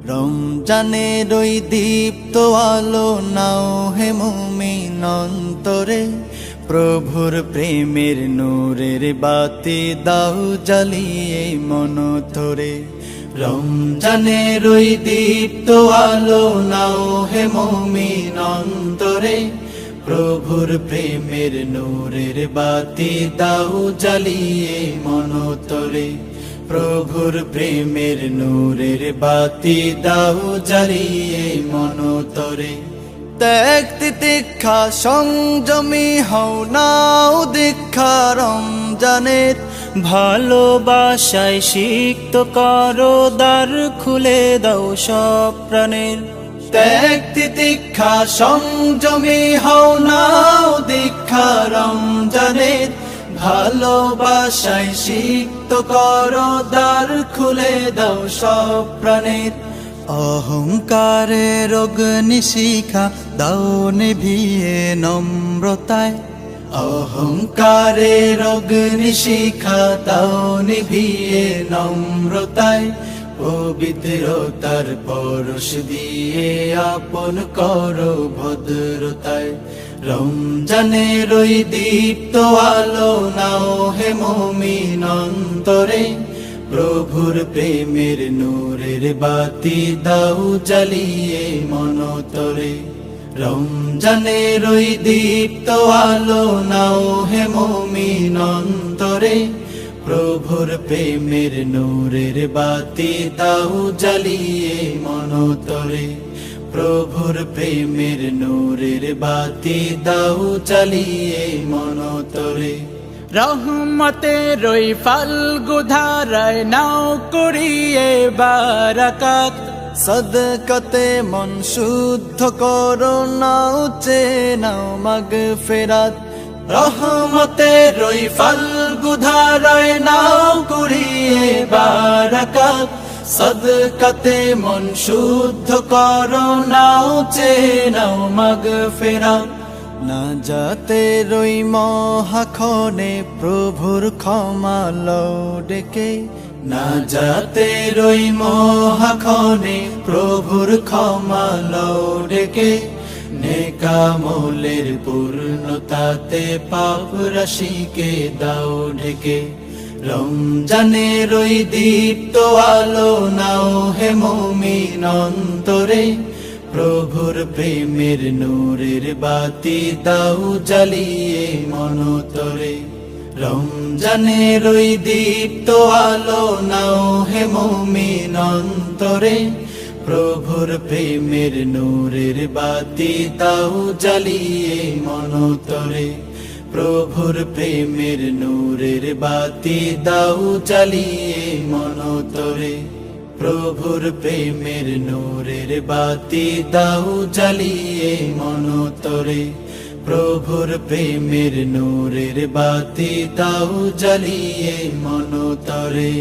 রমজানের ওই দীপ্ত আলো নাও হে মুমিন অন্তরে, প্রভুর প্রেমের নূরের বাতি দাও জ্বালিয়ে মন ধরে। রমজানের ওই দীপ্ত আলো নাও হে মুমিন অন্তরে, প্রভুর প্রেমের নূরের বাতি দাও জ্বালিয়ে মন ধরে। প্রভুর প্রেমের নূরের বাতি দাও জ্বালিয়ে মন ধরে। ত্যাগ তিতিক্ষা সংযমী হও নাও দীক্ষা রমজানের, ভালোবাসায় সিক্ত করো দ্বার খুলে দাও সব প্রাণের। ত্যাগ তিতিক্ষা সংযমী হও নাও দীক্ষা রমজানের, ভালোবাসায় সিক্ত করো দ্বার খুলে দাও সব প্রাণের। অহংকারের অগ্নিশিখা দাও নিভিয়ে নম্রতায়, অহংকারের অগ্নিশিখা দাও নিভিয়ে নম্রতায়। পবিত্রতার পরশ দিয়ে আপন করো ভদ্রতায়। রমজানের ওই দীপ্ত আলো নাও হে মুমিন অন্তরে, প্রভুর প্রেমের নূরের বাতি দাও জ্বালিয়ে মন ধরে। রমজানের ওই দীপ্ত আলো নাও হে মুমিন অন্তরে, প্রভুর প্রেমের নূরের বাতি দাও জ্বালিয়ে মন ধরে। প্রভুর প্রেমের নূরের বাতি দাও জ্বালিয়ে মন ধরে। রহমতের ওই ফাল্গু ধারায় নাও করিয়ে বারাকাত, সদকাতে মন শুদ্ধ করো নাও চেনাও মাগফিরাত। রহমতের ওই ফাল্গু ধারায় নাও করিয়ে বারাকাত, সদকাতে মন শুদ্ধ করো নাও চেনাও মাগফিরাত। না যাতে রই মহাক্ষণে প্রভুর ক্ষমা লও ডেকে, না যাতে রই মহাক্ষণে প্রভুর ক্ষমা লও ডেকে। নেকামলের পূর্ণতাতে পাপ রাশিকে দাও ঢেকে। রমজানের ওই দীপ্ত আলো নাও হে মুমিন অন্তরে, প্রভুর প্রেমের নূরের বাতি দাও জ্বালিয়ে মন ধরে। রমজানের ওই দীপ্ত আলো নাও হে মুমিন অন্তরে, প্রভুর প্রেমের নূরের বাতি দাও জ্বালিয়ে মন ধরে। প্রভুর প্রেমের নূরের বাতি দাও জ্বালিয়ে মন ধরে। প্রভুর প্রেমের নূরের বাতি দাও জ্বালিয়ে মন ধরে। প্রভুর প্রেমের নূরের বাতি দাও জ্বালিয়ে মন ধরে।